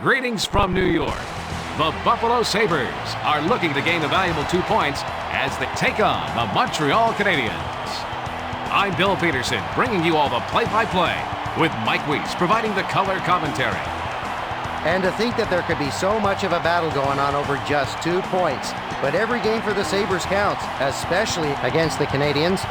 Greetings from New York. The Buffalo Sabres are looking to gain the valuable 2 points as they take on the Montreal Canadiens. I'm Bill Peterson, bringing you all the play-by-play, with Mike Weiss providing the color commentary. And to think that there could be so much of a battle going on over just 2 points. But every game for the Sabres counts, especially against the Canadiens.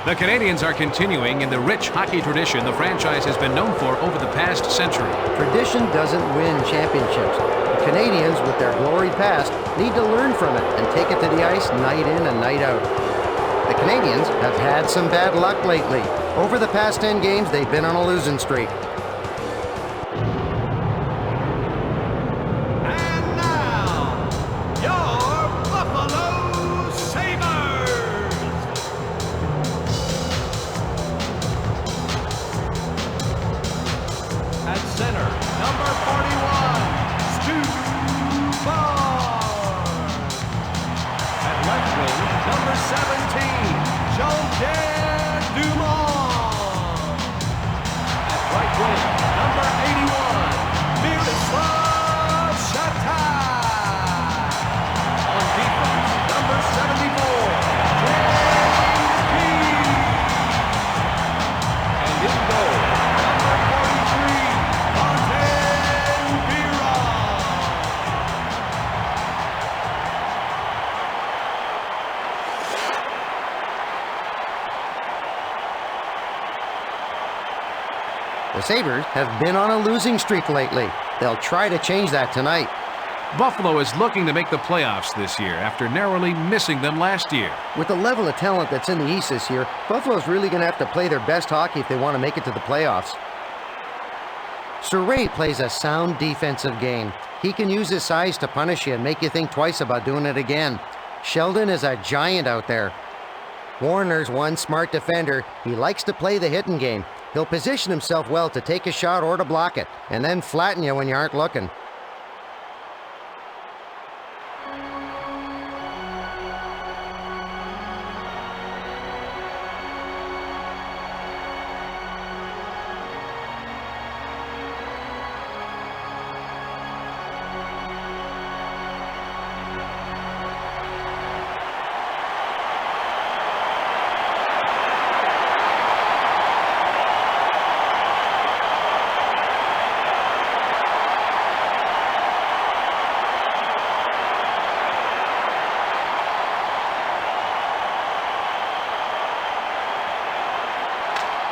The Canadiens are continuing in the rich hockey tradition the franchise has been known for over the past century. Tradition doesn't win championships. The Canadiens, with their glory past, need to learn from it and take it to the ice night in and night out. The Canadiens have had some bad luck lately. Over the past 10 games, they've been on a losing streak. The Sabres have been on a losing streak lately. They'll try to change that tonight. Buffalo is looking to make the playoffs this year after narrowly missing them last year. With the level of talent that's in the East this year, Buffalo's really going to have to play their best hockey if they want to make it to the playoffs. Surrey plays a sound defensive game. He can use his size to punish you and make you think twice about doing it again. Sheldon is a giant out there. Warner's one smart defender. He likes to play the hitting game. He'll position himself well to take a shot or to block it, and then flatten you when you aren't looking.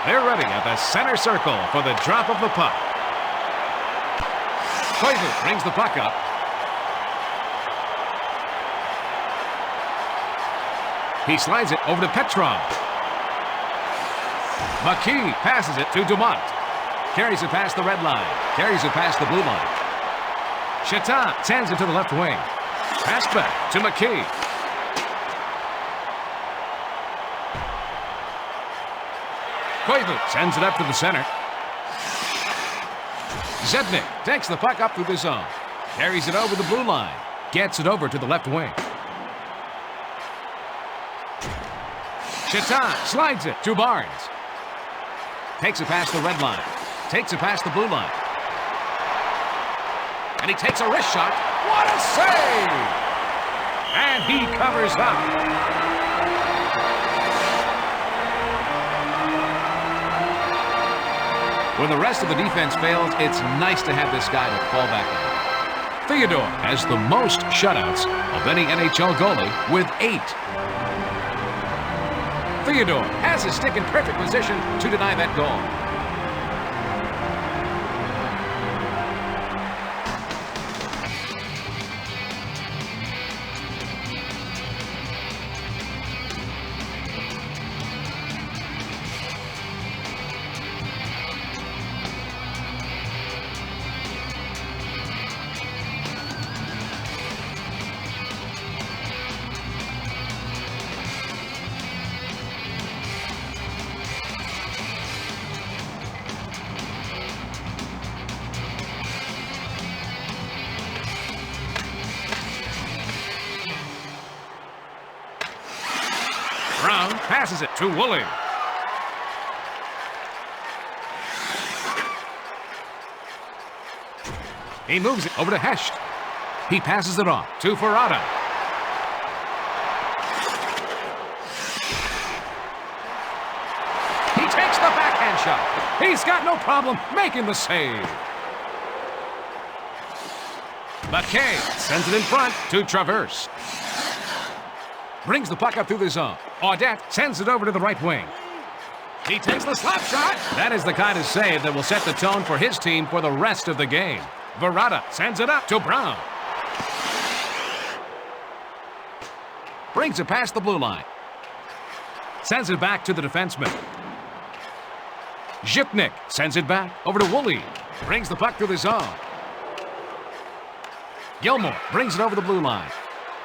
They're ready at the center circle for the drop of the puck. Koivu brings the puck up. He slides it over to Petrov. McKee passes it to Dumont. Carries it past the red line. Carries it past the blue line. Chatin sends it to the left wing. Pass back to McKee. Koivu sends it up to the center. Zednik takes the puck up through the zone. Carries it over the blue line. Gets it over to the left wing. Chatin slides it to Barnes. Takes it past the red line. Takes it past the blue line. And he takes a wrist shot. What a save! And he covers up. When the rest of the defense fails, it's nice to have this guy to fall back on. Theodore has the most shutouts of any NHL goalie with 8. Theodore has his stick in perfect position to deny that goal. Brown passes it to Woolley. He moves it over to Hesht. He passes it off to Ferrata. He takes the backhand shot. He's got no problem making the save. McKay sends it in front to Traverse. Brings the puck up through the zone. Audette sends it over to the right wing. He takes the slap shot. That is the kind of save that will set the tone for his team for the rest of the game. Verrata sends it up to Brown. Brings it past the blue line. Sends it back to the defenseman. Zhipnik sends it back over to Woolley. Brings the puck through the zone. Gilmore brings it over the blue line.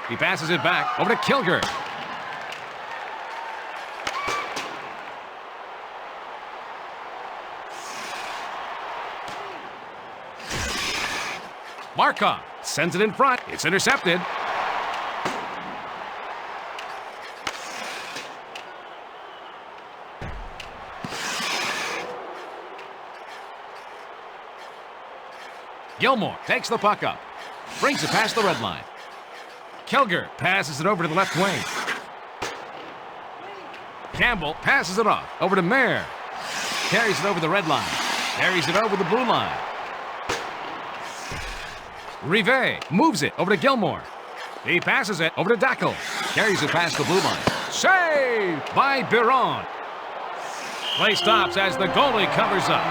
He passes it back over to Kilger. Markov sends it in front. It's intercepted. Gilmore takes the puck up. Brings it past the red line. Kilger passes it over to the left wing. Campbell passes it off over to Mayer. Carries it over the red line. Carries it over the blue line. Rivet moves it over to Gilmore. He passes it over to Dackel. Carries it past the blue line. Save by Biron. Play stops as the goalie covers up.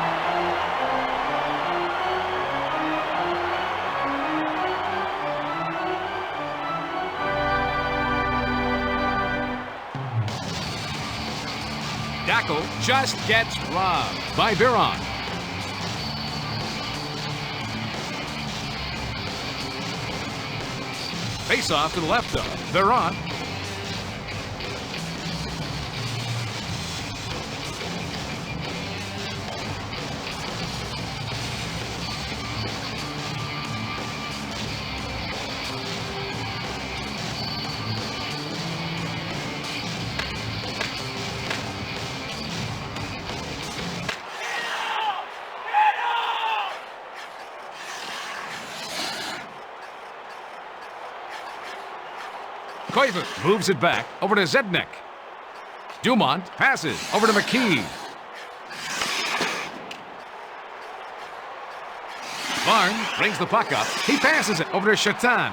Dackel just gets robbed by Biron. Face off to the left of Biron. Koivu moves it back over to Zednik. Dumont passes over to McKee. Barnes brings the puck up. He passes it over to Shatan.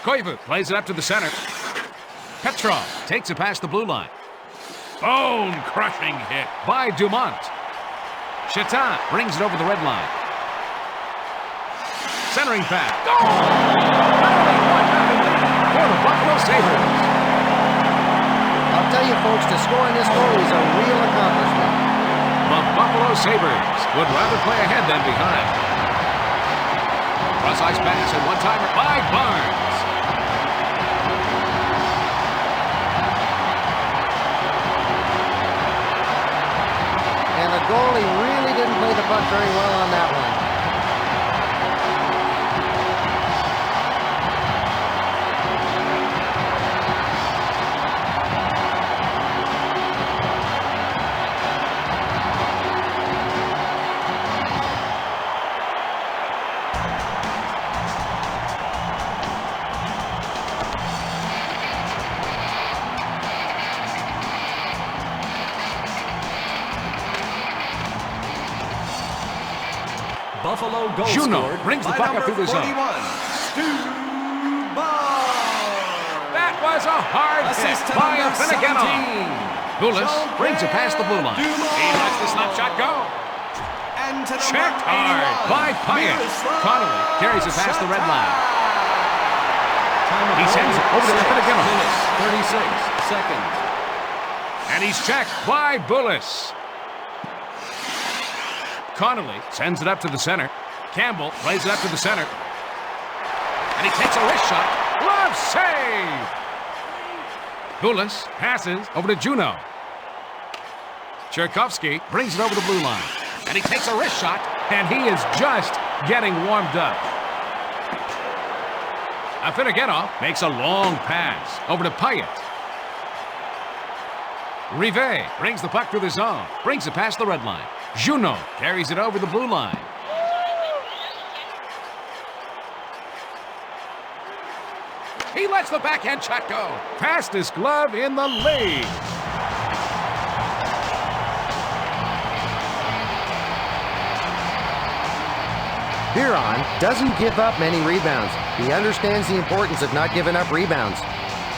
Koivu plays it up to the center. Petrov takes it past the blue line. Bone-crushing hit by Dumont. Shatan brings it over the red line. Centering pass. Goal! For the Buffalo Sabres. I'll tell you, folks, to score in this goal is a real accomplishment. The Buffalo Sabres would rather play ahead than behind. Cross-ice pass and one-timer by Barnes. And the goalie really didn't play the puck very well on that one. Buffalo goal Juno scored brings the by puck up number through the zone. 41, Stu Barnes. That was a hard Assist hit to by number Finneganov. 17. Goulas brings it past the blue line. He lets the slap shot go. And to number Checked hard 81, by Pyatt. Connolly carries it past the red line. He sends it over to Finneganov. 36 seconds. And he's checked by Bullis. Connolly sends it up to the center. Campbell plays it up to the center. And he takes a wrist shot. Glove save! Bullis passes over to Juno. Cherkovsky brings it over the blue line. And he takes a wrist shot, and he is just getting warmed up. Afinogenov makes a long pass over to Pyatt. Rivet brings the puck through the zone, brings it past the red line. Junot carries it over the blue line. He lets the backhand shot go. Fastest glove in the league. Biron doesn't give up many rebounds. He understands the importance of not giving up rebounds.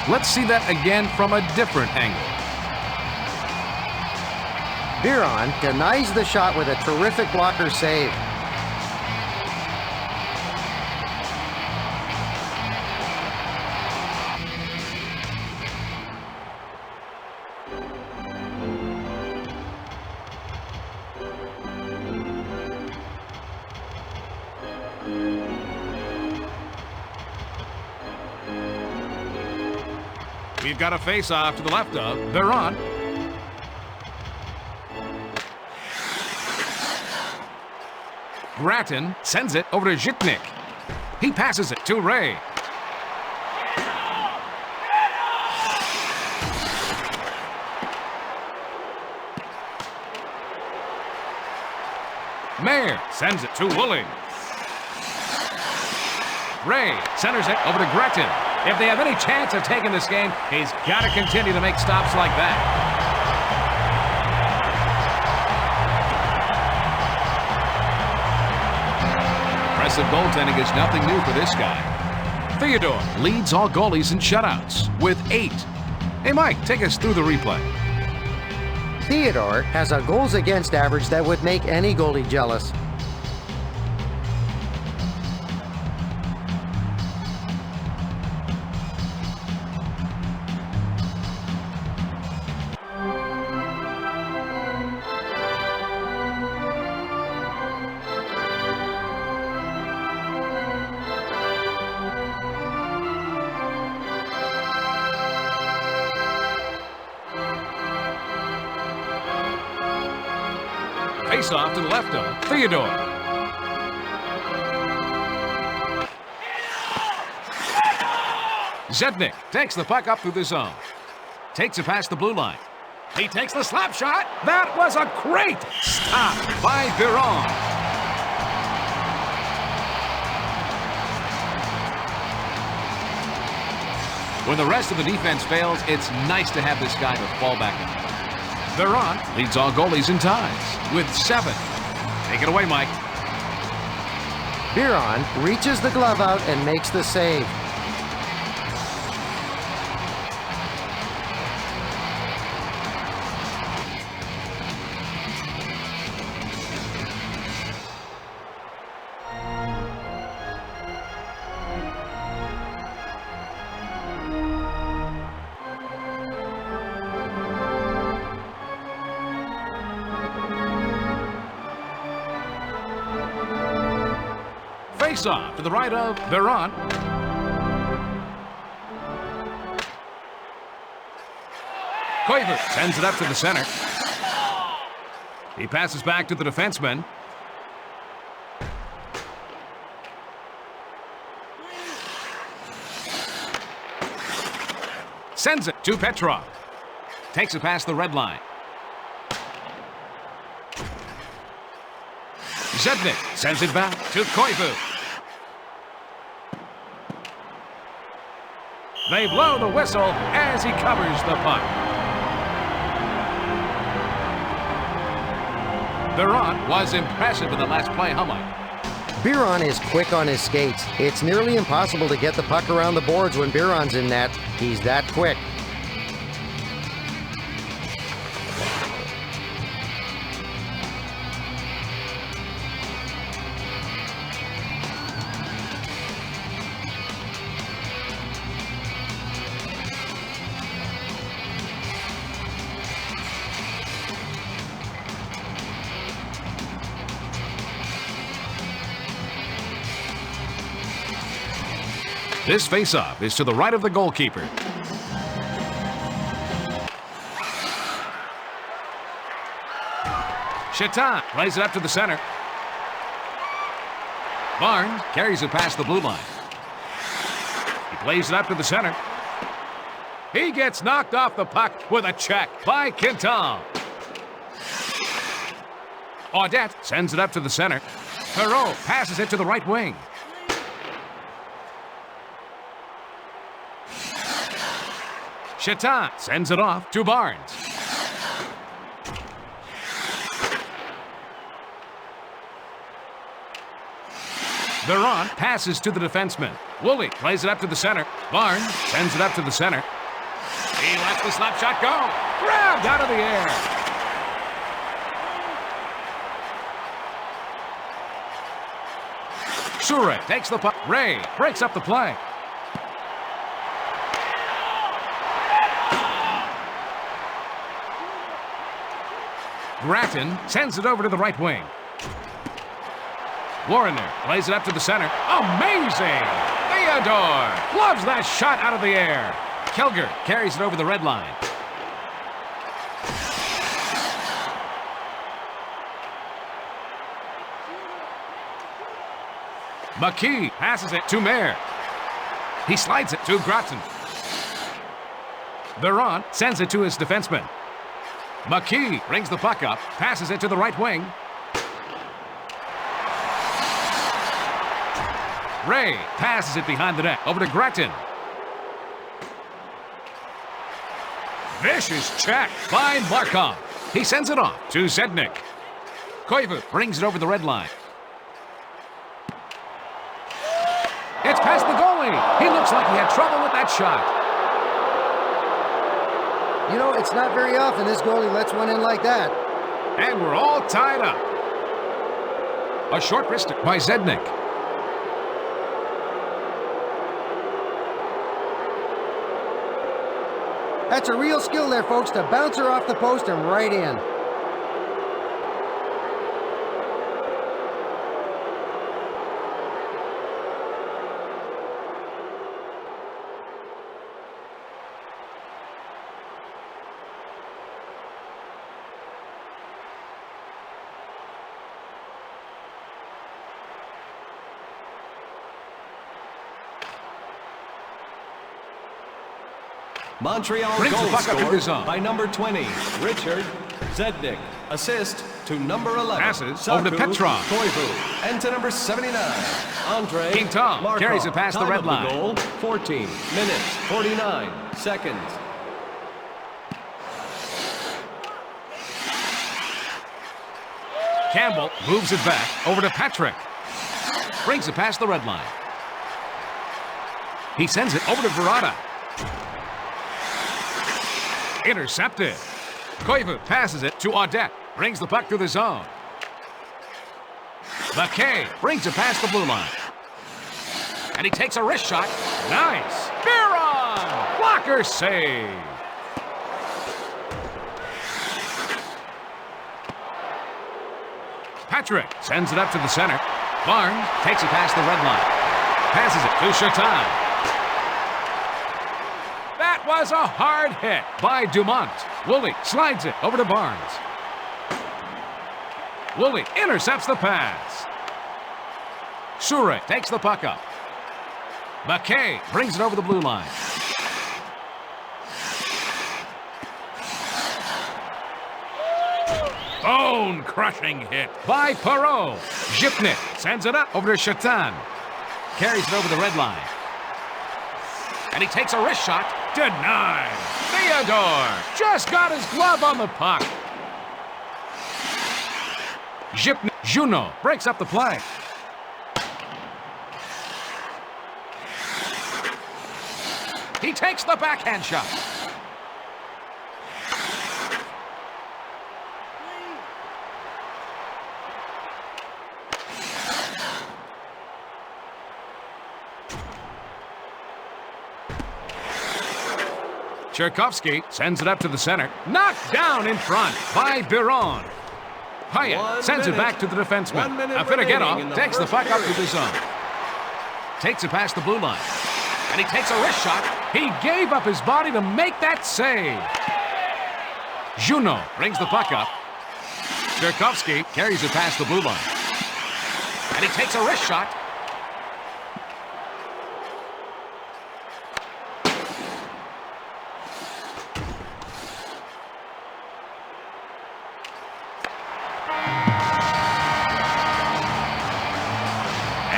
Let's see that again from a different angle. Biron denies the shot with a terrific blocker save. We've got a face-off to the left of Biron. Grattan sends it over to Zhitnik. He passes it to Ray. Mayer sends it to Woolley. Ray centers it over to Grattan. If they have any chance of taking this game, he's got to continue to make stops like that. Impressive goaltending is nothing new for this guy. Theodore leads all goalies in shutouts with 8. Hey, Mike, take us through the replay. Theodore has a goals against average that would make any goalie jealous. Face off to the left of Theodore. Zednik takes the puck up through the zone. Takes it past the blue line. He takes the slap shot. That was a great stop by Biron. When the rest of the defense fails, it's nice to have this guy to fall back on. Biron leads all goalies in ties with 7. Take it away, Mike. Biron reaches the glove out and makes the save. Face-off to the right of Biron. Koivu sends it up to the center. He passes back to the defenseman. Sends it to Petrov. Takes it past the red line. Zednik sends it back to Koivu. They blow the whistle as he covers the puck. Biron was impressive in the last play, huh, Mike? Biron is quick on his skates. It's nearly impossible to get the puck around the boards when Biron's in net. He's that quick. This face-off is to the right of the goalkeeper. Chetan plays it up to the center. Barnes carries it past the blue line. He plays it up to the center. He gets knocked off the puck with a check by Quintal. Audette sends it up to the center. Perreault passes it to the right wing. Chatin sends it off to Barnes. Veron passes to the defenseman. Woolley plays it up to the center. Barnes sends it up to the center. He lets the slap shot go. Grabbed out of the air. Sure takes the puck. Ray breaks up the play. Gratton sends it over to the right wing. Warner plays it up to the center. Amazing! Theodore loves that shot out of the air. Kilger carries it over the red line. McKee passes it to Mayer. He slides it to Gratton. Veron sends it to his defenseman. McKee brings the puck up, passes it to the right wing. Ray passes it behind the net over to Gratton. Vicious check by Markov. He sends it off to Zednik. Koivu brings it over the red line. It's past the goalie. He looks like he had trouble with that shot. You know, it's not very often this goalie lets one in like that. And we're all tied up. A short wrist by Zednik. That's a real skill there, folks, to bounce her off the post and right in. Montreal Brings the goal puck up to the scored zone. by number 20, Richard Zednik. Assist to number 11, Passes over to Saku Petrov. Koivu. And to number 79, Andre Quintal Markov. carries it past the Time red of line. Goal, 14 minutes, 49 seconds. Campbell moves it back over to Patrick. Brings it past the red line. He sends it over to Verada. Intercepted. Koivu passes it to Audette. Brings the puck through the zone. McKay brings it past the blue line. And he takes a wrist shot. Nice. Biron! Blocker save. Patrick sends it up to the center. Barnes takes it past the red line. Passes it to Chatin. That was a hard hit by Dumont. Woolley slides it over to Barnes. Woolley intercepts the pass. Sure takes the puck up. McKay brings it over the blue line. Bone-crushing hit by Perreault. Zipnik sends it up over to Chatin. Carries it over the red line. And he takes a wrist shot. Denied. Theodore just got his glove on the puck. Zipnik. Juno breaks up the play. He takes the backhand shot. Tchaikovsky sends it up to the center. Knocked down in front by Biron. Hyatt sends it back to the defenseman. Afinogenov takes the puck up to the zone. Takes it past the blue line. And he takes a wrist shot. He gave up his body to make that save. Juno brings the puck up. Tchaikovsky carries it past the blue line. And he takes a wrist shot.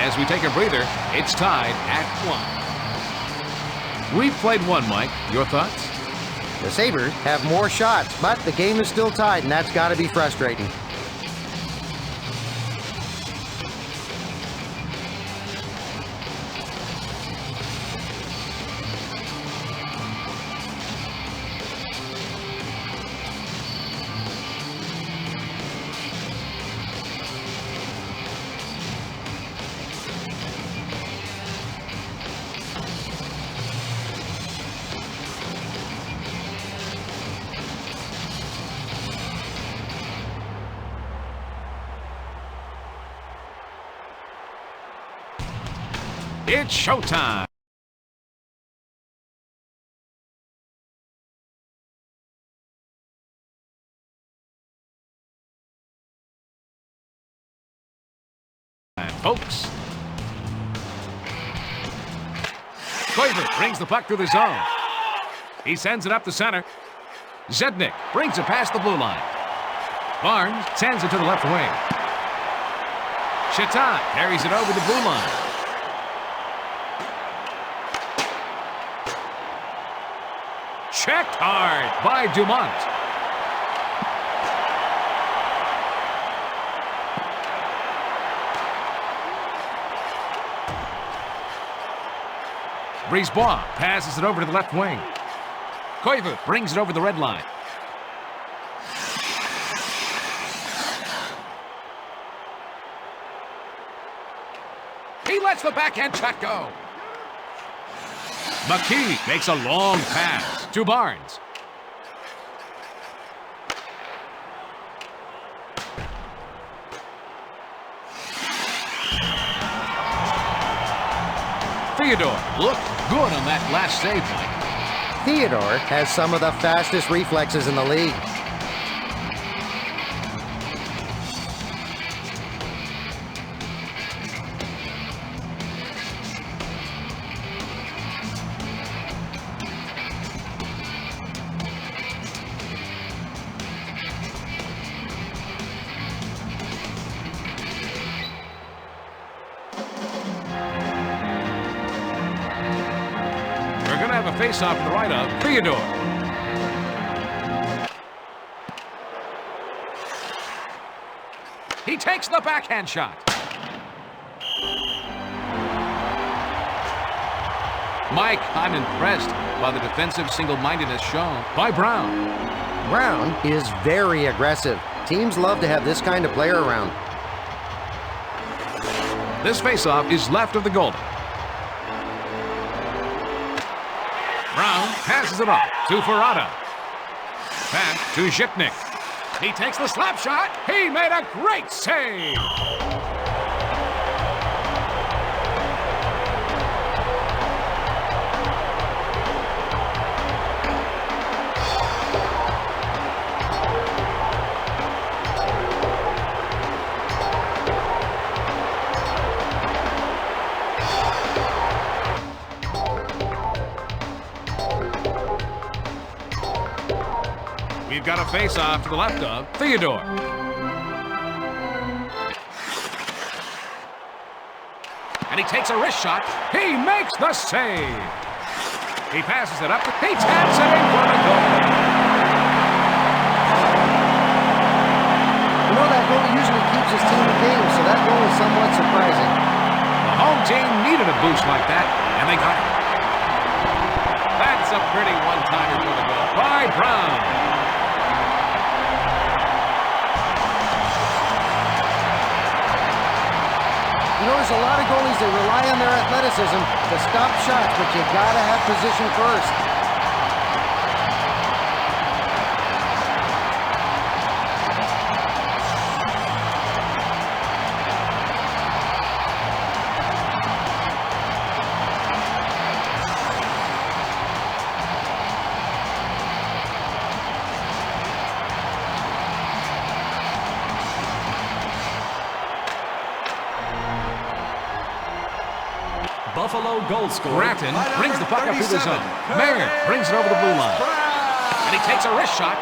as we take a breather, it's tied at 1. We've played one, Mike. Your thoughts? The Sabres have more shots, but the game is still tied, and that's got to be frustrating. It's showtime. Folks. Koivu brings the puck through the zone. He sends it up the center. Zednik brings it past the blue line. Barnes sends it to the left wing. Chitan carries it over the blue line. Checked hard by Dumont. Brisebois passes it over to the left wing. Koivu brings it over the red line. He lets the backhand shot go. McKee makes a long pass to Barnes. Theodore looked good on that last save, Mike. Theodore has some of the fastest reflexes in the league. Have a face-off to the right of Theodore. He takes the backhand shot. Mike, I'm impressed by the defensive single-mindedness shown by Brown. Brown is very aggressive. Teams love to have this kind of player around. This face-off is left of the goalie. Brown passes it off to Ferrata. Back to Zhipnik. He takes the slap shot. He made a great save. We've got a face-off to the left of Theodore. And he takes a wrist shot. He makes the save. He passes it up. He taps it in for the goal. You know, that goal usually keeps his team in games, so that goal is somewhat surprising. The home team needed a boost like that, and they got it. That's a pretty one-timer for the goal by Brown. You know, there's a lot of goalies that rely on their athleticism to stop shots, but you gotta have position first. Buffalo goal scorer. Gratton brings the puck up through the zone. Mayer brings it over the blue line. And he takes a wrist shot.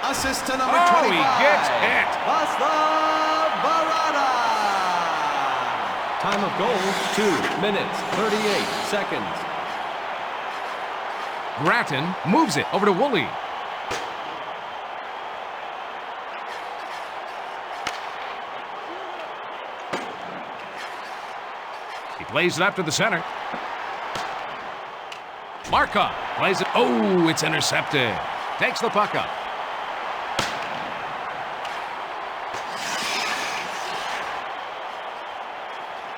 Assist to number 25. Oh, he gets hit. Barada. Time of goal, 2 minutes, 38 seconds. Grattan moves it over to Woolley. He plays it up to the center. Markov plays it. Oh, it's intercepted. Takes the puck up.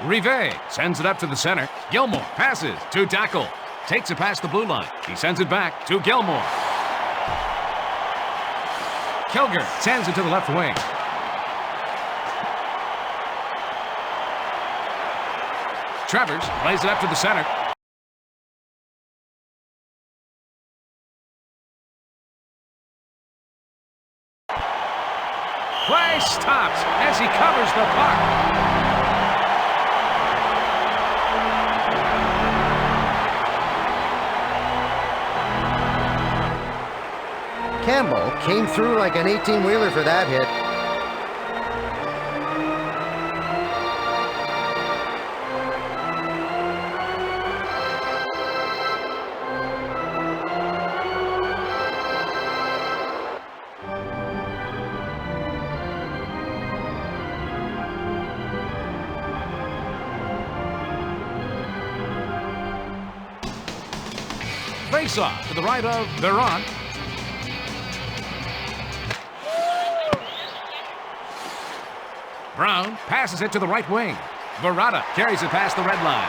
Rive sends it up to the center. Gilmore passes to Tackle. Takes it past the blue line. He sends it back to Gilmore. Kilger sends it to the left wing. Travers plays it up to the center. Play stops as he covers the puck. Campbell came through like an 18-wheeler for that hit. Face-off to the right of Veron. Brown passes it to the right wing. Verada carries it past the red line.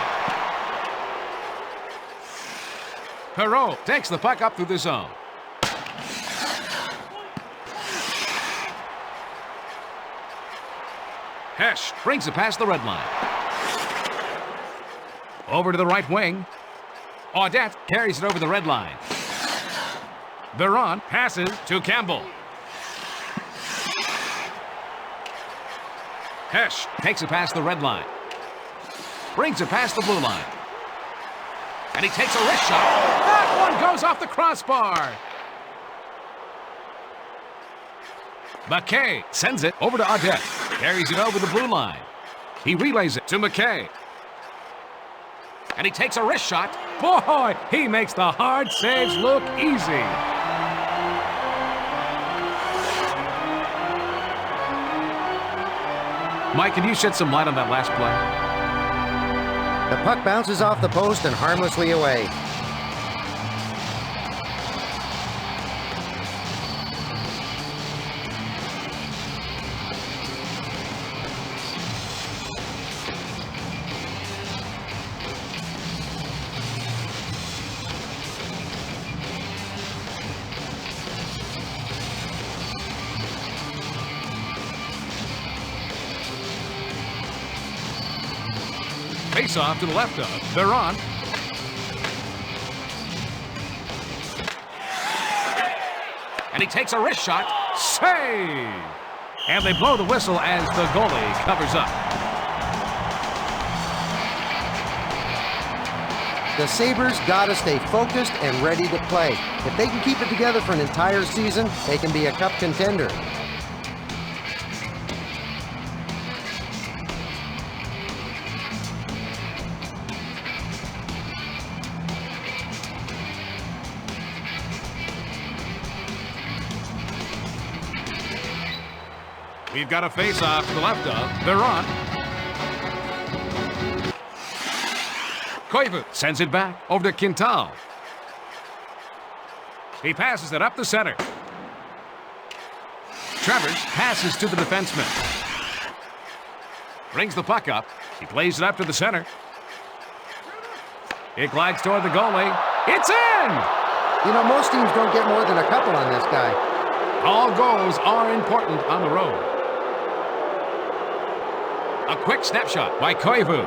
Perreault takes the puck up through the zone. Hesh brings it past the red line. Over to the right wing. Audette carries it over the red line. Veron passes to Campbell. Hesh takes it past the red line. Brings it past the blue line. And he takes a wrist shot. That one goes off the crossbar. McKay sends it over to Audette. Carries it over the blue line. He relays it to McKay. And he takes a wrist shot. Boy, he makes the hard saves look easy. Mike, can you shed some light on that last play? The puck bounces off the post and harmlessly away. Face-off to the left of Veron. And he takes a wrist shot. Save! And they blow the whistle as the goalie covers up. The Sabres gotta stay focused and ready to play. If they can keep it together for an entire season, they can be a cup contender. We've got a face-off to the left of Veron. Koivu sends it back over to Quintal. He passes it up the center. Travers passes to the defenseman. Brings the puck up. He plays it up to the center. It glides toward the goalie. It's in! You know, most teams don't get more than a couple on this guy. All goals are important on the road. A quick snapshot by Koivu.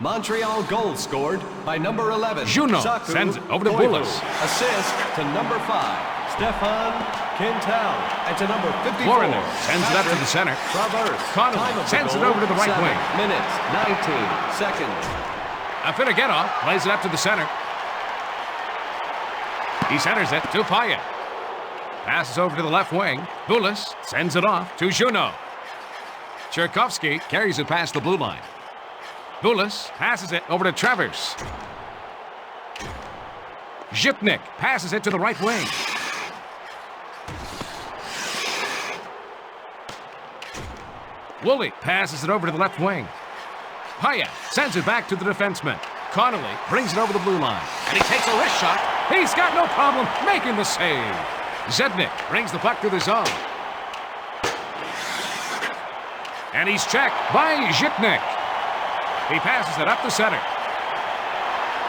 Montreal goal scored by number 11. Juno Saku sends it over to Koivu. Bullis. Assist to number 5, Stefan Quintal. And to number 54, Foreigner sends it up to the center. Traverse. Connolly Time of the sends it goal, over to the right 7 wing. minutes, 19 seconds. Afinogenov plays it up to the center. He centers it to Payet. Passes over to the left wing. Bullis sends it off to Juno. Cherkovsky carries it past the blue line. Bullis passes it over to Travers. Zhipnik passes it to the right wing. Woolley passes it over to the left wing. Payet sends it back to the defenseman. Connolly brings it over the blue line. And he takes a wrist shot. He's got no problem making the save. Zednik brings the puck to the zone. And he's checked by Zhipnik. He passes it up the center.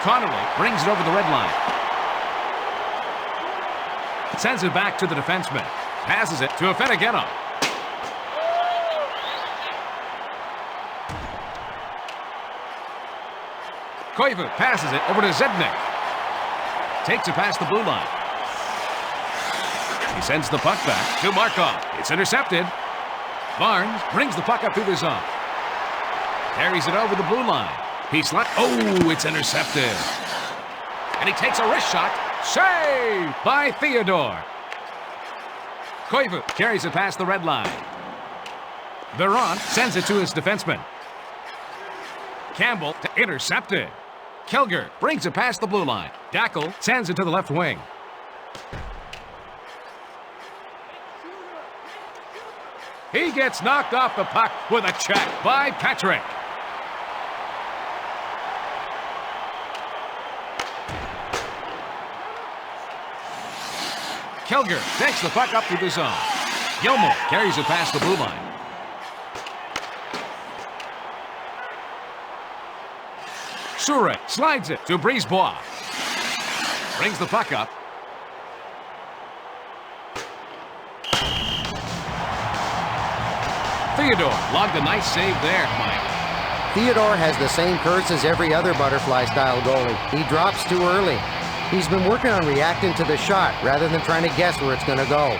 Connolly brings it over the red line. Sends it back to the defenseman. Passes it to Afinogenov. Koivu passes it over to Zednik. Takes it past the blue line. He sends the puck back to Markov. It's intercepted. Barnes brings the puck up to the zone. Carries it over the blue line. He oh, it's intercepted. And he takes a wrist shot. Saved by Theodore. Koivu carries it past the red line. Veron sends it to his defenseman. Campbell to intercept it. Kilger brings it past the blue line. Dackel sends it to the left wing. He gets knocked off the puck with a check by Patrick. Kilger takes the puck up to the zone. Gilmore carries it past the blue line. Sure slides it to Brisebois. Brings the puck up. Theodore logged a nice save there, Mike. Theodore has the same curse as every other butterfly-style goalie. He drops too early. He's been working on reacting to the shot rather than trying to guess where it's going to go.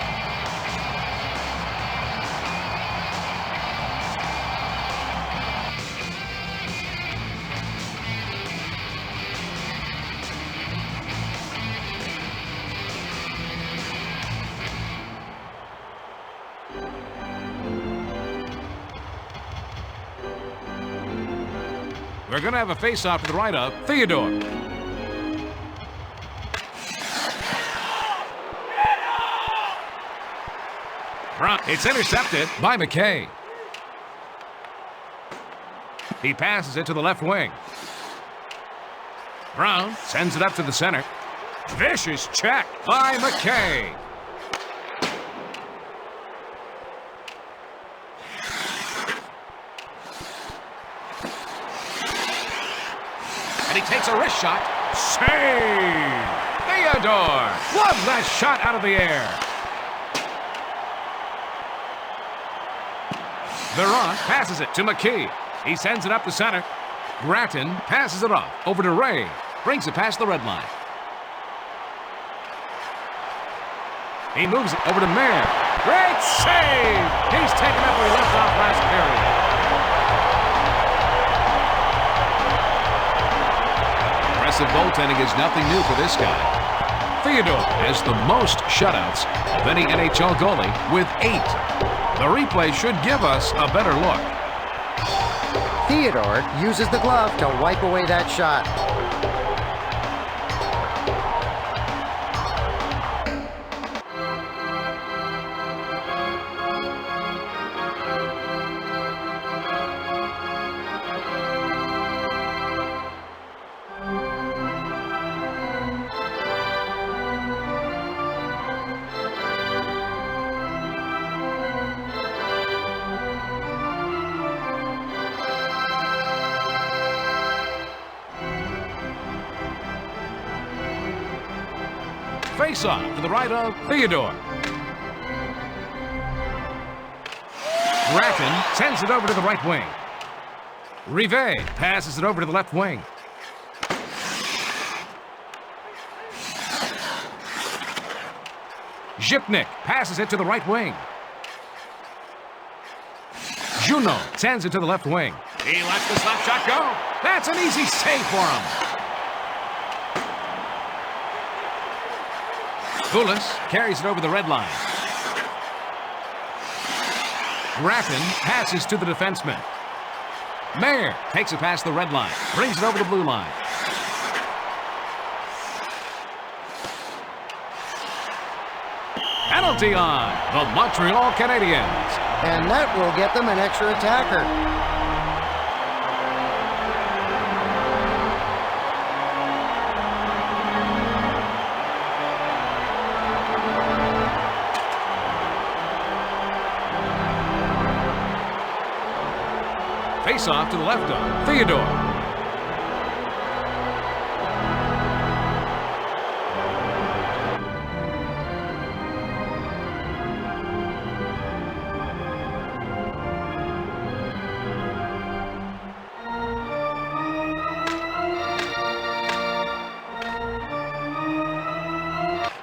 We're going to have a face-off to the right of Theodore. It's intercepted by McKay. He passes it to the left wing. Brown sends it up to the center. Vicious check by McKay. And he takes a wrist shot. Save! Theodore loves that shot out of the air. Veron passes it to McKee. He sends it up the center. Grattan passes it off over to Ray. Brings it past the red line. He moves it over to Mayer. Great save! He's taken up where he left off last period. Aggressive goaltending is nothing new for this guy. Theodore has the most shutouts of any NHL goalie with 8. The replay should give us a better look. Theodore uses the glove to wipe away that shot. Face-off to the right of Theodore. Grattan sends it over to the right wing. Rive passes it over to the left wing. Zhipnik passes it to the right wing. Juno sends it to the left wing. He lets the slap shot go. That's an easy save for him. Goulas carries it over the red line. Graffin passes to the defenseman. Mayer takes it past the red line, brings it over the blue line. Penalty on the Montreal Canadiens. And that will get them an extra attacker. Face off to the left of Theodore.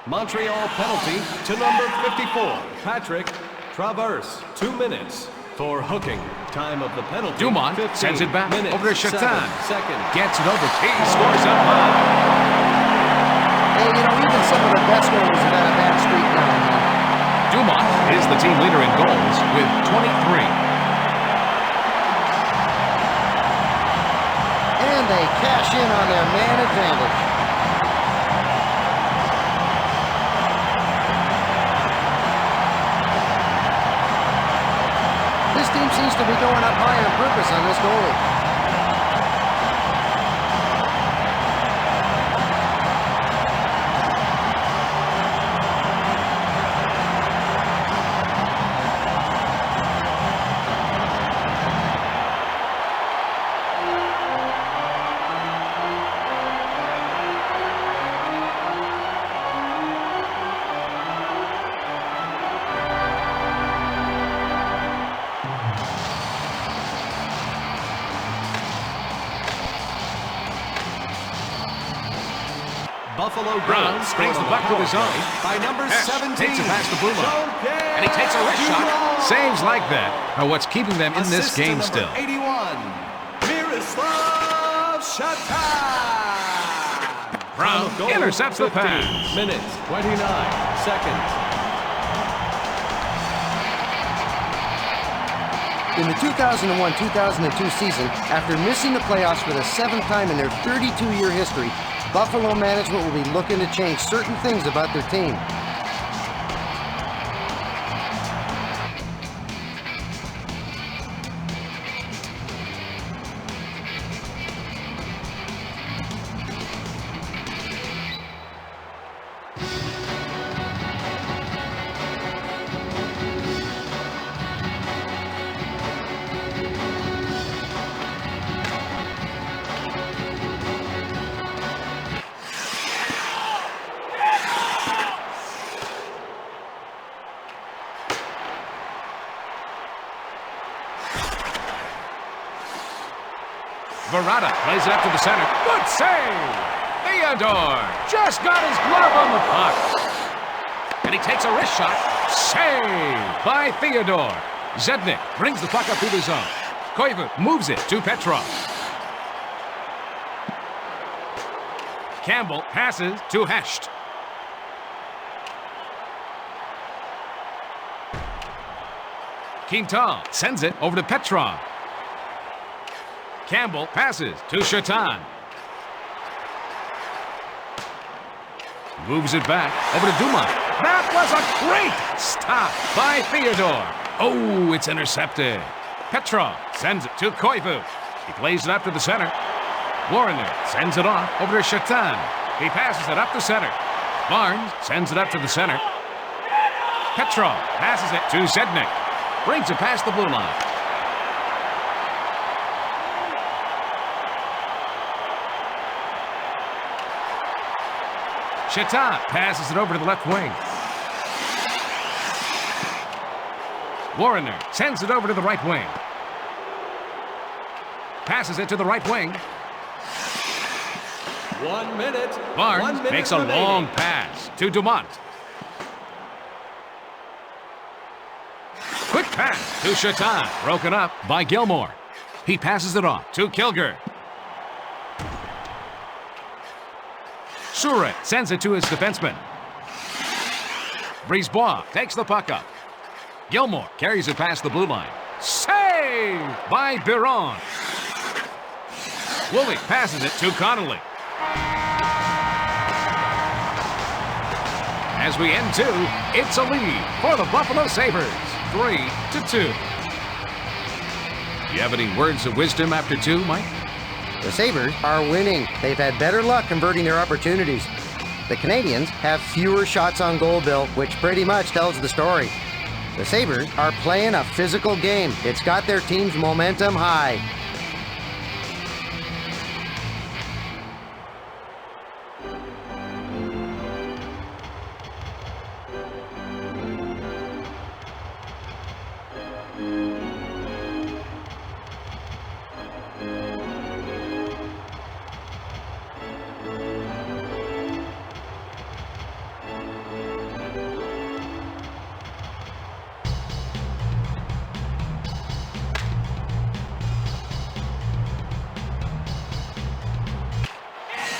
Montreal penalty to number 54, Patrick Traverse. 2 minutes for hooking. Time of the penalty. Dumont sends it back over to Chatin. Seconds. Gets it over. He scores up high. Hey, you know, even some of the best goals have had a bad streak now and then. Dumont is the team leader in goals with 23. And they cash in on their man advantage. This team seems to be going up high on purpose on this goalie. Buffalo Brown springs the puck with his own. by number Hesh 17. takes it past the blue line. And he takes a wrist shot. Saves like that are what's keeping them in this game still. 81, Miroslav Shatin. Brown intercepts the 15 pass. minutes, 29 seconds. In the 2001-2002 season, after missing the playoffs for the 7th time in their 32-year history, Buffalo management will be looking to change certain things about their team. Verrata plays it up to the center. Good save! Theodore just got his glove on the puck. And he takes a wrist shot. Save by Theodore. Zednik brings the puck up through the zone. Koivu moves it to Petrov. Campbell passes to Hecht. Quintal sends it over to Petrov. Campbell passes to Chatin. Moves it back over to Dumont. That was a great stop by Theodore. Oh, it's intercepted. Petrov sends it to Koivu. He plays it up to the center. Warner sends it off over to Chatin. He passes it up the center. Barnes sends it up to the center. Petrov passes it to Zednik. Brings it past the blue line. Chatin passes it over to the left wing. Warner sends it over to the right wing. passes it to the right wing. 1 minute. Barnes 1 minute makes a remaining. long pass to Dumont. Quick pass to Chatin, broken up by Gilmore. He passes it off to Kilger. Sure sends it to his defenseman. Brisebois takes the puck up. Gilmore carries it past the blue line. Save by Biron. Woolley passes it to Connolly. As we end 2, it's a lead for the Buffalo Sabres, 3-2. You have any words of wisdom after 2, Mike? The Sabres are winning. They've had better luck converting their opportunities. The Canadiens have fewer shots on goal, Bill, which pretty much tells the story. The Sabres are playing a physical game. It's got their team's momentum high.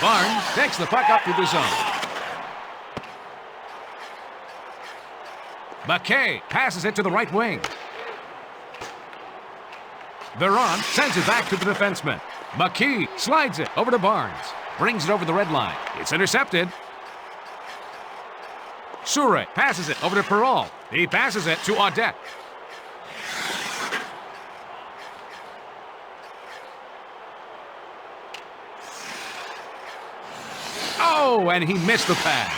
Barnes takes the puck up to the zone. McKay passes it to the right wing. Veron sends it back to the defenseman. McKee slides it over to Barnes. Brings it over the red line. It's intercepted. Sure passes it over to Perrault. He passes it to Audette. Oh, and he missed the pass.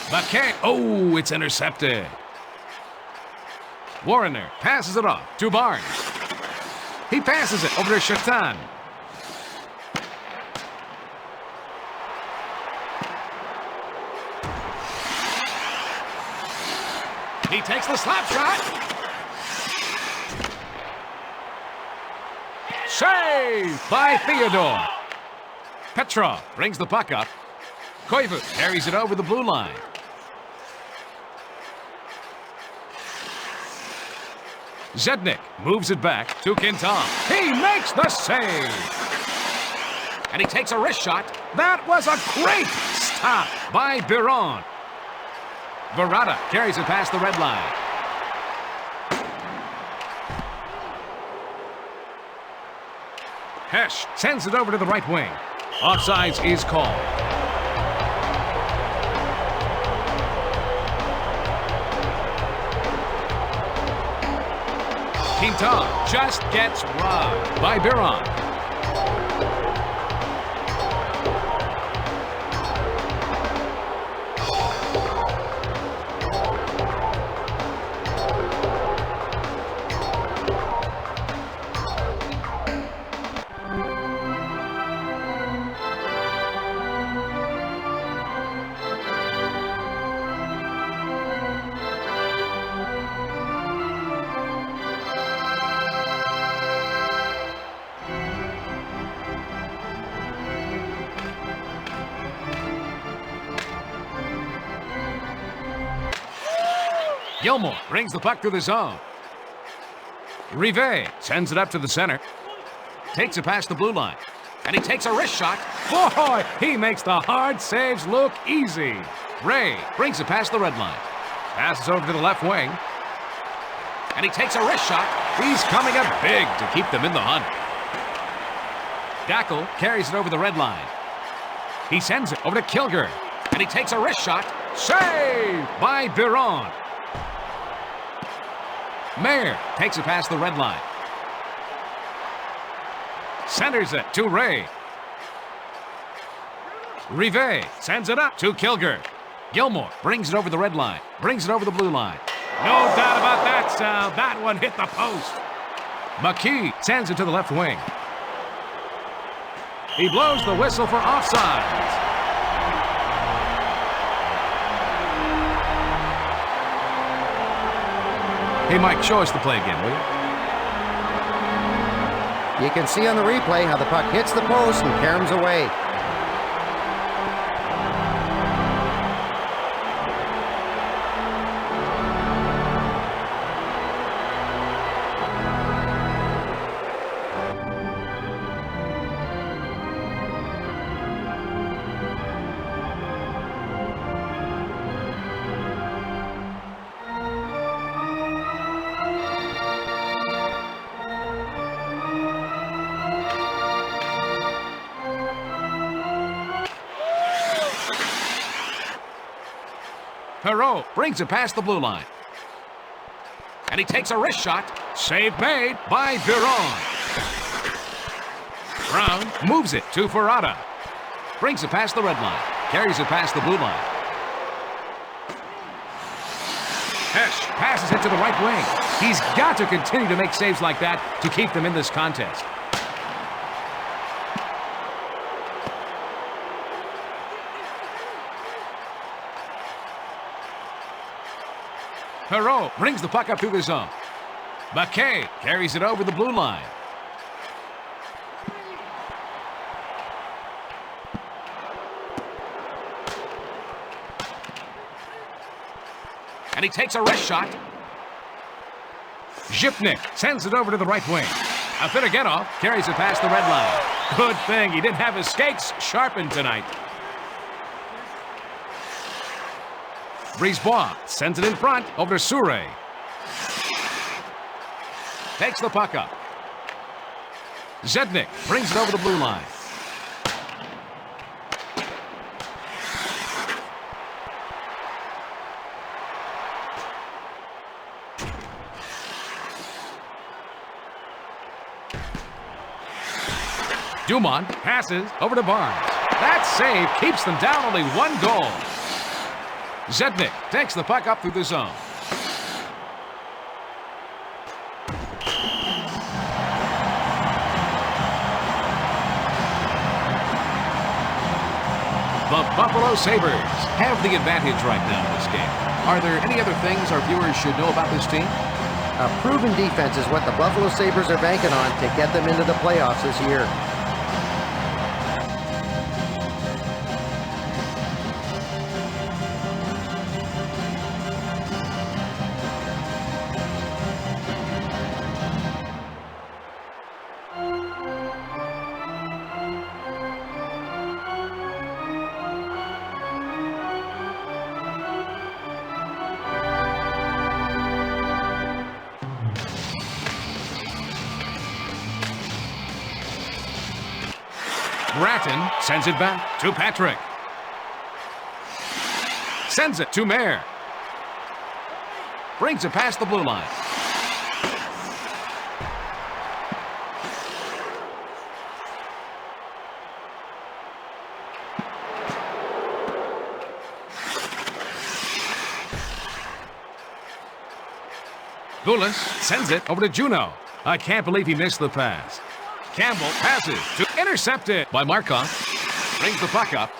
McKay, oh, it's intercepted. Warrener passes it off to Barnes. He passes it over to Chatin. He takes the slap shot. Save by Theodore. Petrov brings the puck up. Koivu carries it over the blue line. Zednik moves it back to Quinton. He makes the save. And he takes a wrist shot. That was a great stop by Biron. Barada carries it past the red line. Hesh sends it over to the right wing. Offsides is called. Quinton just gets robbed by Biron. Gilmore brings the puck to the zone. Rivet sends it up to the center. Takes it past the blue line. And he takes a wrist shot. Boy, he makes the hard saves look easy. Ray brings it past the red line. Passes over to the left wing. And he takes a wrist shot. He's coming up big to keep them in the hunt. Dackel carries it over the red line. He sends it over to Kilger. And he takes a wrist shot. Save by Biron. Mayer takes it past the red line. Centers it to Ray. Rivet sends it up to Kilger. Gilmore brings it over the red line. Brings it over the blue line. No doubt about that, Sal. That one hit the post. McKee sends it to the left wing. He blows the whistle for offsides. Hey, Mike, show us the play again, will you? You can see on the replay how the puck hits the post and caroms away. Perreault brings it past the blue line. And he takes a wrist shot. Save made by Biron. Brown moves it to Ferrata. Brings it past the red line. Carries it past the blue line. Hesh passes it to the right wing. He's got to continue to make saves like that to keep them in this contest. Perreault brings the puck up through the zone. McKay carries it over the blue line. And he takes a wrist shot. Zhipnik sends it over to the right wing. Afinogenov carries it past the red line. Good thing he didn't have his skates sharpened tonight. Brisebois sends it in front over to Soure. Takes the puck up. Zednik brings it over the blue line. Dumont passes over to Barnes. That save keeps them down only one goal. Zednik takes the puck up through the zone. The Buffalo Sabres have the advantage right now in this game. Are there any other things our viewers should know about this team? A proven defense is what the Buffalo Sabres are banking on to get them into the playoffs this year. Gratton sends it back to Patrick. Sends it to Mayer. Brings it past the blue line. Gulas sends it over to Juneau. I can't believe he missed the pass. Campbell passes to intercepted by Markov. Brings the puck up.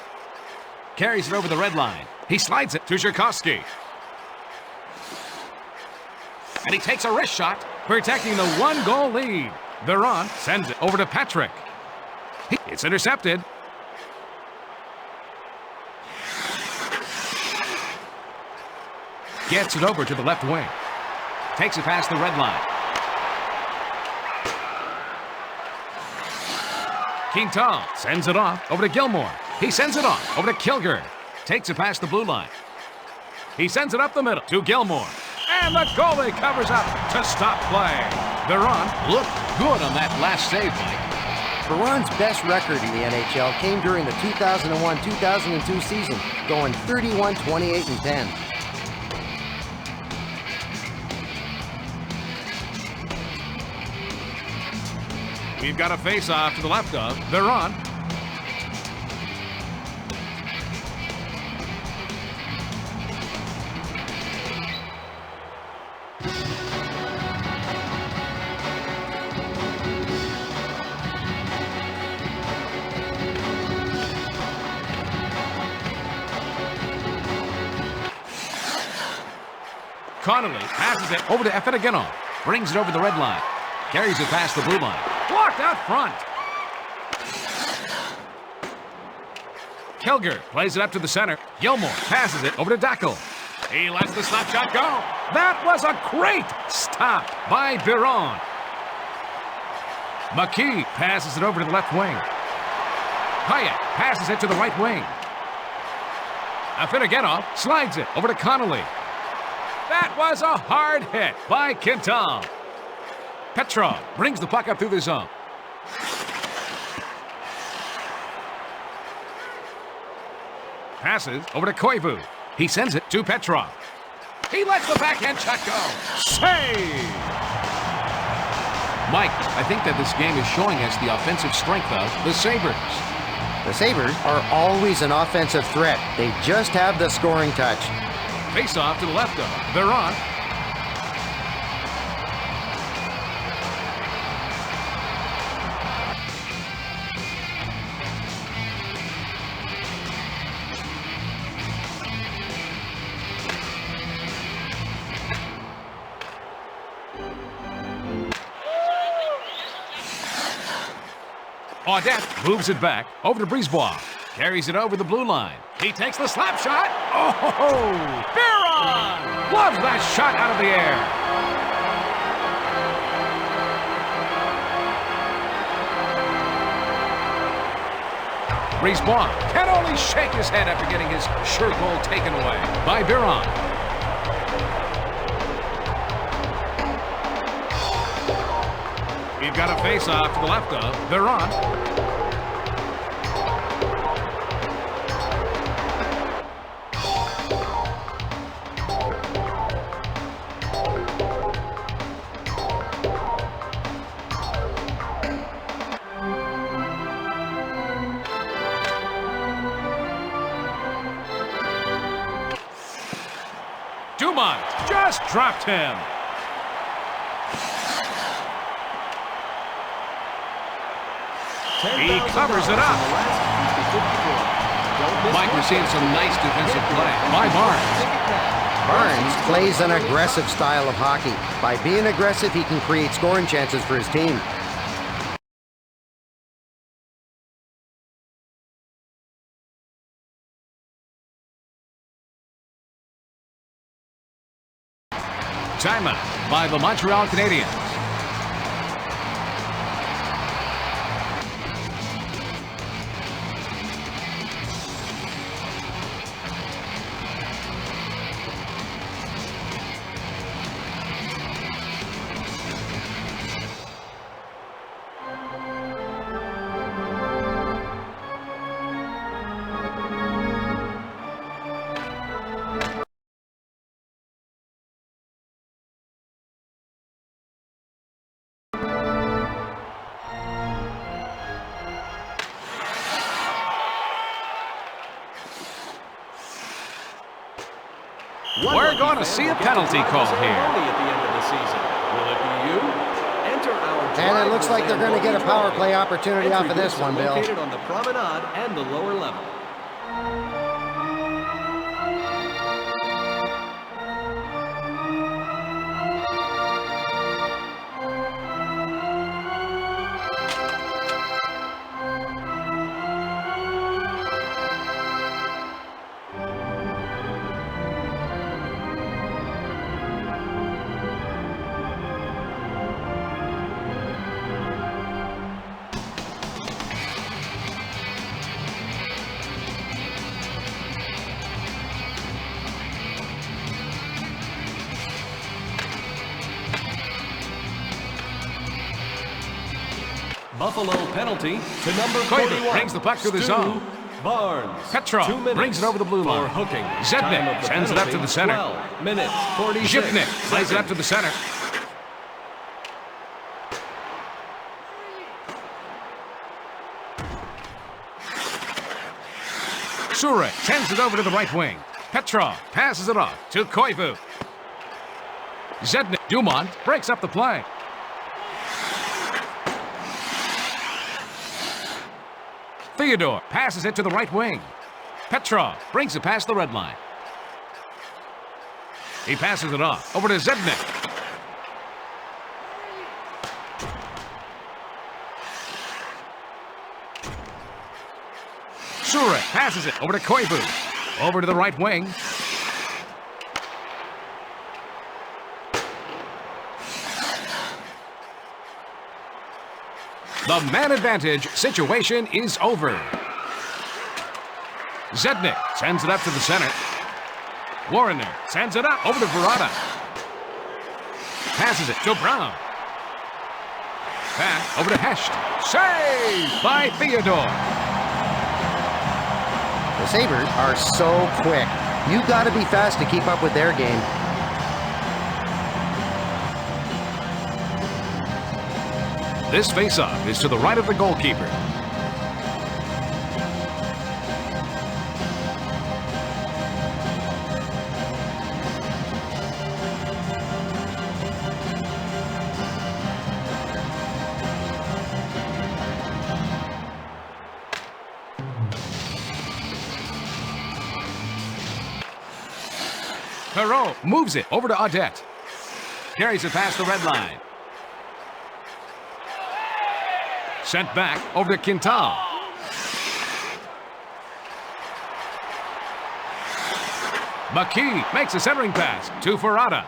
Carries it over the red line. He slides it to Zherkovsky. And he takes a wrist shot, protecting the one-goal lead. Biron sends it over to Patrick. It's intercepted. Gets it over to the left wing. Takes it past the red line. Quintal sends it off over to Gilmore. He sends it off over to Kilger. Takes it past the blue line. He sends it up the middle to Gilmore. And the goalie covers up to stop play. Biron looked good on that last save, Mike. Biron's best record in the NHL came during the 2001-2002 season, going 31, 28, and 10. We've got a face-off to the left of Biron. Connolly passes it over to Afinogenov. Brings it over the red line. Carries it past the blue line. Blocked out front. Kilger plays it up to the center. Gilmore passes it over to Dackel. He lets the slap shot go. That was a great stop by Biron. McKee passes it over to the left wing. Hyatt passes it to the right wing. Afinogenov slides it over to Connolly. That was a hard hit by Quintal. Petrov brings the puck up through the zone. Passes over to Koivu. He sends it to Petrov. He lets the backhand shot go. Save! Mike, I think that this game is showing us the offensive strength of the Sabres. The Sabres are always an offensive threat. They just have the scoring touch. Face off to the left of Biron. Audette moves it back over to Brisebois. Carries it over the blue line. He takes the slap shot. Oh, Biron! Loves that shot out of the air. Brisebois can only shake his head after getting his sure goal taken away by Biron. We've got a face-off to the left of Biron. Dumont just dropped him. He covers it up. Mike, we're seeing some nice defensive play by Barnes. Barnes plays an aggressive style of hockey. By being aggressive, he can create scoring chances for his team. Timeout by the Montreal Canadiens. We're going to see a penalty call here. And it looks like they're going to get a power play opportunity off of this one, Bill. Located on the promenade and the lower level. Buffalo penalty to number 41. Brings the puck to the zone. Barnes. Petrov brings it over the blue line. Hooking. Zednik sends it up to the center. 12 minutes, 46 Zipnik plays it up to the center. Surek sends it over to the right wing. Petrov passes it off to Koivu. Zednik. Dumont breaks up the play. Theodore passes it to the right wing. Petrov brings it past the red line. He passes it off over to Zednik. Sure passes it over to Koivu. Over to the right wing. The man advantage situation is over. Zednik sends it up to the center. Warrener sends it up over to Verada. Passes it to Brown. Pass over to Hesht. Saved by Theodore. The Sabres are so quick. You got to be fast to keep up with their game. This faceoff is to the right of the goalkeeper. Perreault moves it over to Audette. Carries it past the red line. Sent back over to Quintal. McKee makes a centering pass to Ferrada.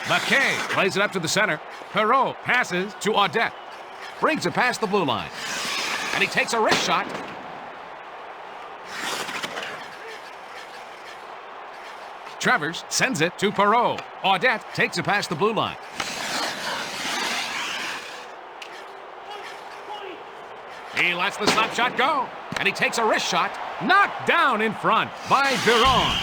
McKay plays it up to the center. Perreault passes to Audette. Brings it past the blue line. And he takes a wrist shot. Travers sends it to Perreault. Audette takes it past the blue line. He lets the slap shot go. And he takes a wrist shot. Knocked down in front by Biron.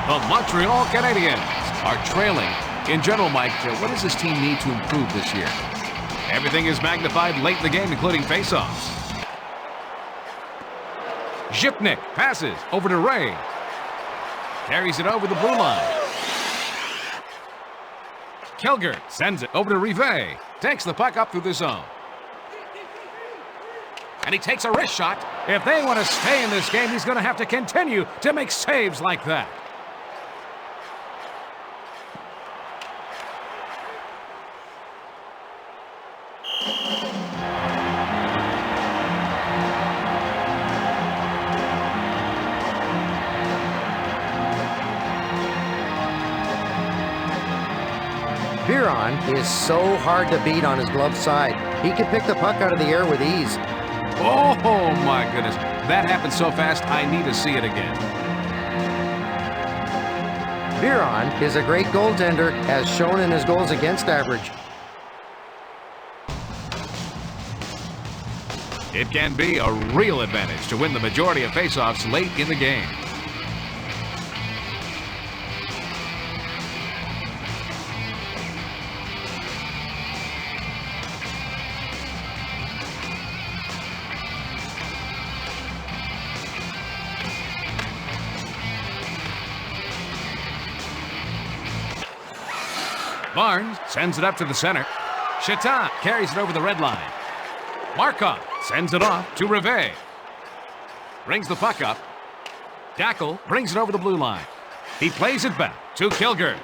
The Montreal Canadiens are trailing. In general, Mike, what does this team need to improve this year? Everything is magnified late in the game, including faceoffs. Zipnik passes over to Ray. Carries it over the blue line. Kilger sends it over to Rivet. Takes the puck up through the zone. And he takes a wrist shot. If they want to stay in this game, he's going to have to continue to make saves like that. Biron is so hard to beat on his glove side. He can pick the puck out of the air with ease. Oh, my goodness. That happened so fast, I need to see it again. Biron is a great goaltender, as shown in his goals against average. It can be a real advantage to win the majority of faceoffs late in the game. Barnes sends it up to the center. Chitin carries it over the red line. Markov sends it off to Rivet. Brings the puck up. Dackel brings it over the blue line. He plays it back to Kilger.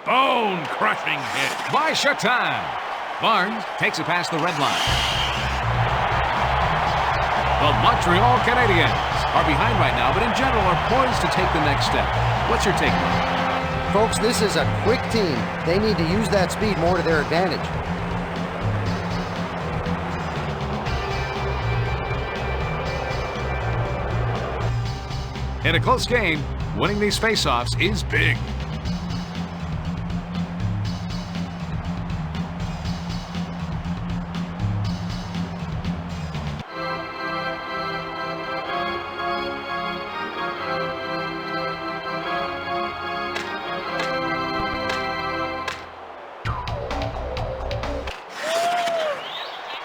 Bone-crushing hit by Chitin. Barnes takes it past the red line. The Montreal Canadiens are behind right now, but in general are poised to take the next step. What's your take on it? Folks, this is a quick team. They need to use that speed more to their advantage. In a close game, winning these faceoffs is big.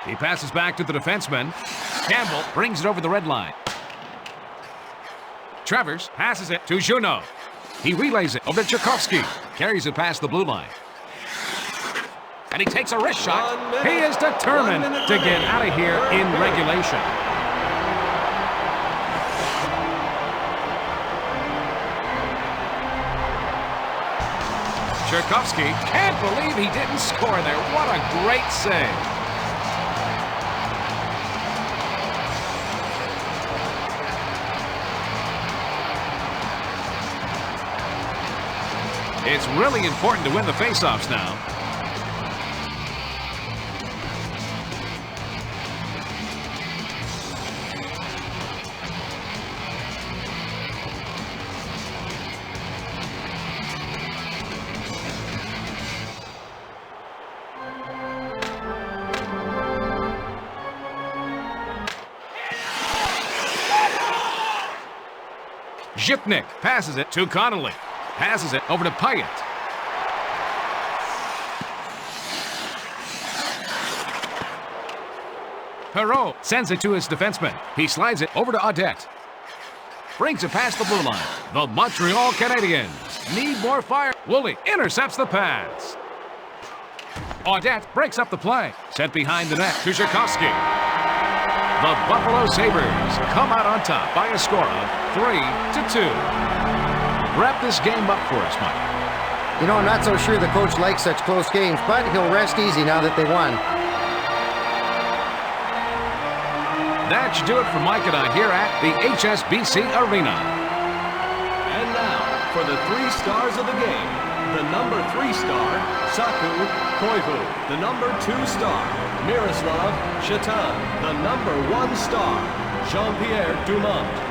He passes back to the defenseman. Campbell brings it over the red line. Travers passes it to Junot. He relays it over to Tchaikovsky. Carries it past the blue line. And he takes a wrist shot. 1 minute. He is determined 1 minute to get remaining. out of here in regulation. Tchaikovsky can't believe he didn't score there. What a great save. It's really important to win the faceoffs now. Zhipnik passes it to Connolly. Passes it over to Pyatt. Perreault sends it to his defenseman. He slides it over to Audette. Brings it past the blue line. The Montreal Canadiens need more fire. Woolley intercepts the pass. Audette breaks up the play. Sent behind the net to Tchaikovsky. The Buffalo Sabres come out on top by a score of 3-2. Wrap this game up for us, Mike. You know, I'm not so sure the coach likes such close games, but he'll rest easy now that they won. That should do it for Mike and I here at the HSBC Arena. And now, for the 3 stars of the game, the number 3 star, Saku Koivu. The number 2 star, Miroslav Shatan. The number 1 star, Jean-Pierre Dumont.